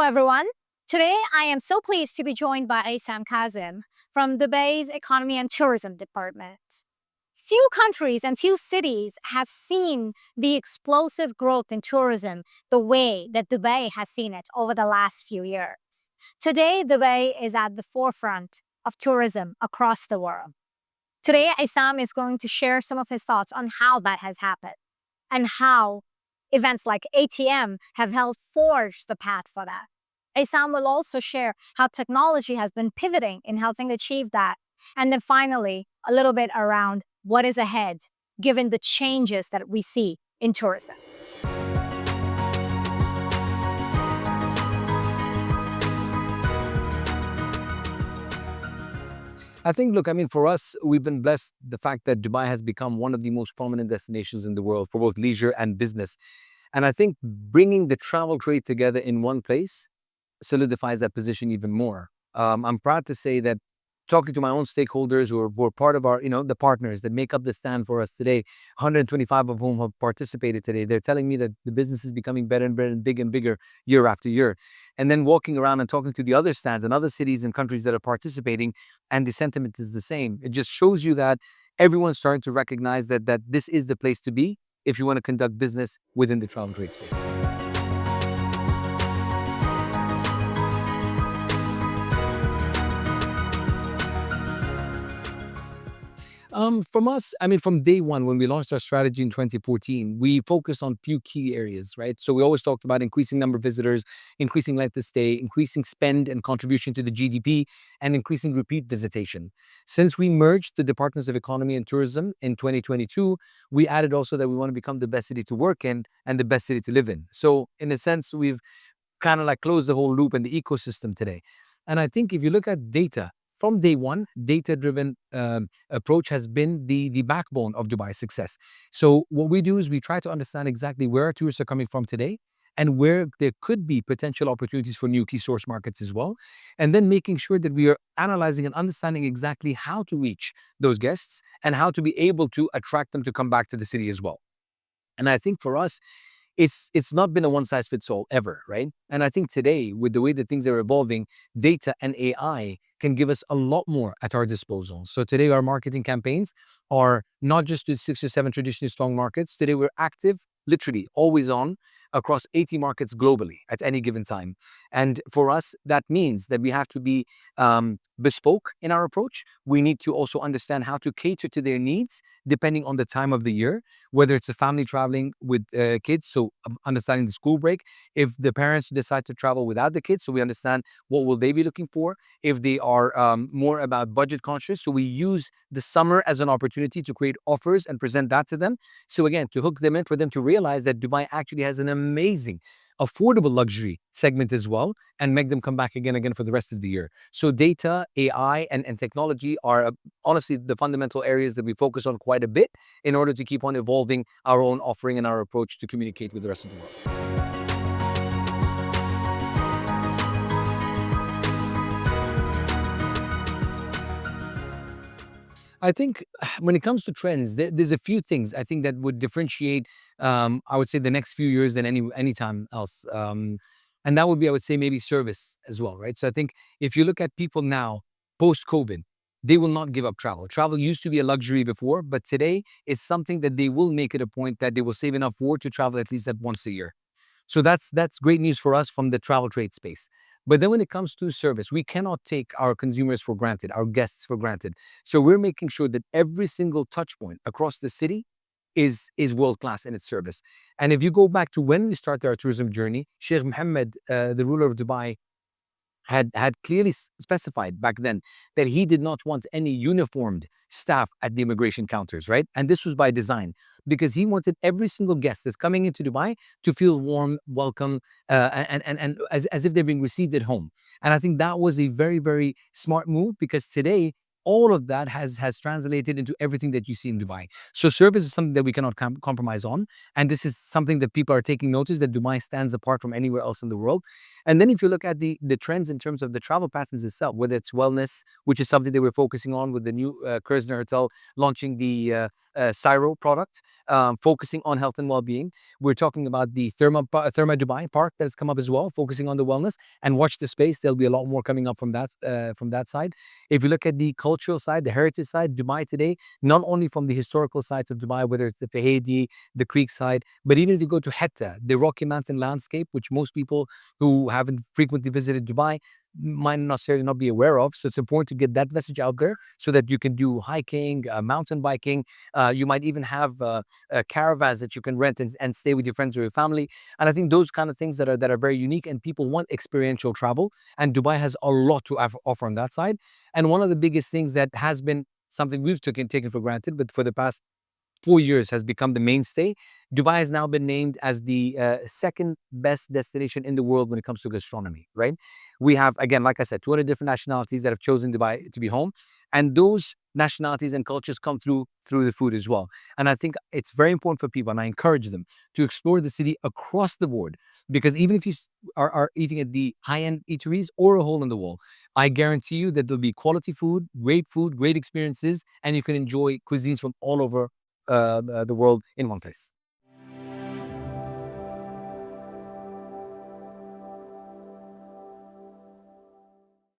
everyone. Today, I am so pleased to be joined by Issam Kazim from Dubai's Economy and Tourism Department. Few countries and few cities have seen the explosive growth in tourism the way that Dubai has seen it over the last few years. Today, Dubai is at the forefront of tourism across the world. Today, Issam is going to share some of his thoughts on how that has happened and how events like ATM have helped forge the path for that. Issam will also share how technology has been pivoting in helping achieve that. And then finally, a little bit around what is ahead, given the changes that we see in tourism. I think, look, I mean, for us, we've been blessed the fact that Dubai has become one of the most prominent destinations in the world for both leisure and business. And I think bringing the travel trade together in one place solidifies that position even more. I'm proud to say that talking to my own stakeholders who are part of our, the partners that make up the stand for us today, 125 of whom have participated today, they're telling me that the business is becoming better and better and bigger year after year. And then walking around and talking to the other stands and other cities and countries that are participating, and the sentiment is the same. It just shows you that everyone's starting to recognize that this is the place to be if you want to conduct business within the travel trade space. From us, I mean, from day one, when we launched our strategy in 2014, we focused on few key areas, right? So we always talked about increasing number of visitors, increasing length of stay, increasing spend and contribution to the GDP, and increasing repeat visitation. Since we merged the Departments of Economy and Tourism in 2022, we added also that we want to become the best city to work in and the best city to live in. So in a sense, we've kind of like closed the whole loop in the ecosystem today. And I think if you look at data, from day one, data-driven approach has been the backbone of Dubai's success. So what we do is we try to understand exactly where our tourists are coming from today and where there could be potential opportunities for new key source markets as well. And then making sure that we are analyzing and understanding exactly how to reach those guests and how to be able to attract them to come back to the city as well. And I think for us, it's not been a one-size-fits-all ever, right? And I think today, with the way that things are evolving, data and AI can give us a lot more at our disposal. So today, our marketing campaigns are not just to 6 or 7 traditionally strong markets. Today, we're active, literally always on, across 80 markets globally at any given time. And for us, that means that we have to be bespoke in our approach. We need to also understand how to cater to their needs depending on the time of the year, whether it's a family traveling with kids, so understanding the school break. If the parents decide to travel without the kids, so we understand what will they be looking for. If they are more about budget conscious, so we use the summer as an opportunity to create offers and present that to them. So again, to hook them in, for them to realize that Dubai actually has an amazing affordable luxury segment as well, and make them come back again for the rest of the year. So data, AI, and technology are honestly the fundamental areas that we focus on quite a bit in order to keep on evolving our own offering and our approach to communicate with the rest of the world. I think when it comes to trends, there's a few things I think that would differentiate, I would say, the next few years than any time else. And that would be, I would say, maybe service as well, right? So I think if you look at people now, post-COVID, they will not give up travel. Travel used to be a luxury before, but today it's something that they will make it a point that they will save enough for to travel at least that once a year. So that's great news for us from the travel trade space. But then when it comes to service, we cannot take our consumers for granted, our guests for granted. So we're making sure that every single touch point across the city is world-class in its service. And if you go back to when we started our tourism journey, Sheikh Mohammed, the ruler of Dubai, had clearly specified back then that he did not want any uniformed staff at the immigration counters, right? And this was by design, because he wanted every single guest that's coming into Dubai to feel warm, welcome, and as if they're being received at home. And I think that was a very, very smart move, because today all of that has translated into everything that you see in Dubai. So service is something that we cannot compromise on, and this is something that people are taking notice that Dubai stands apart from anywhere else in the world. And then if you look at the trends in terms of the travel patterns itself, whether it's wellness, which is something that we're focusing on with the new Kerzner Hotel launching the Cyro product, focusing on health and well-being. We're talking about the Therma Dubai Park that has come up as well, focusing on the wellness. And watch the space. There'll be a lot more coming up from that side. If you look at the cultural side, the heritage side, Dubai today, not only from the historical sides of Dubai, whether it's the Fahedi, the Creek side, but even if you go to Hetta, the Rocky Mountain landscape, which most people who haven't frequently visited Dubai might necessarily not be aware of. So it's important to get that message out there so that you can do hiking, mountain biking. You might even have caravans that you can rent and stay with your friends or your family. And I think those kind of things that are very unique, and people want experiential travel. And Dubai has a lot to offer on that side. And one of the biggest things that has been something we've taken for granted, but for the past 4 years has become the mainstay. Dubai has now been named as the second best destination in the world when it comes to gastronomy, right? We have, again, like I said, 200 different nationalities that have chosen Dubai to be home. And those nationalities and cultures come through the food as well. And I think it's very important for people, and I encourage them to explore the city across the board. Because even if you are eating at the high-end eateries or a hole in the wall, I guarantee you that there'll be quality food, great experiences, and you can enjoy cuisines from all over the world in one place.